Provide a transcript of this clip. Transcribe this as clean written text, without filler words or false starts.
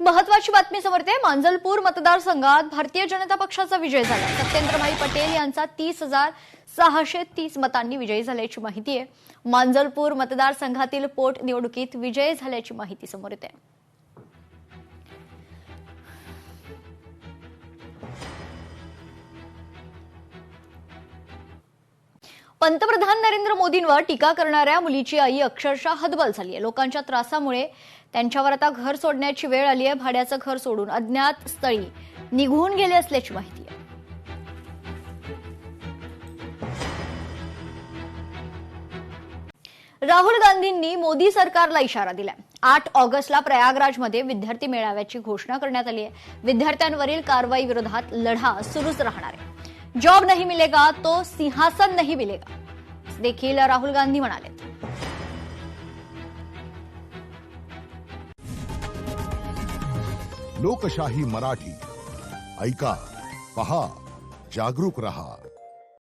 एक महत्वाची बातमी समोर येते। मांजलपूर मतदारसंघात भारतीय जनता पक्षाचा विजय झाला। सत्येंद्रभाई पटेल यांचा 30,630 मतांनी विजयी झाल्याची माहिती आहे। मांजलपूर मतदारसंघातील पोटनिवडणुकीत विजय झाल्याची माहिती समोर येते। पंतप्रधान नरेंद्र मोदींवर टीका करणाऱ्या मुलीची आई अक्षरशः हतबल झाली आहे। लोकांच्या त्रासामुळे त्यांच्यावर आता घर सोडण्याची वेळ आली आहे। भाड्याचं घर सोडून अज्ञात स्थळी निघून गेले असल्याची माहिती आहे। राहुल गांधींनी मोदी सरकारला इशारा दिलाय। 8 ऑगस्टला प्रयागराजमध्ये विद्यार्थी मेळाव्याची घोषणा करण्यात आली आहे। विद्यार्थ्यांवरील कारवाई विरोधात लढा सुरूच राहणार आहे। जॉब नहीं मिलेगा तो सिंहासन नहीं मिलेगा, देखील राहुल गांधी म्हणाले। लोकशाही मराठी ऐका, पहा, जागरूक रहा।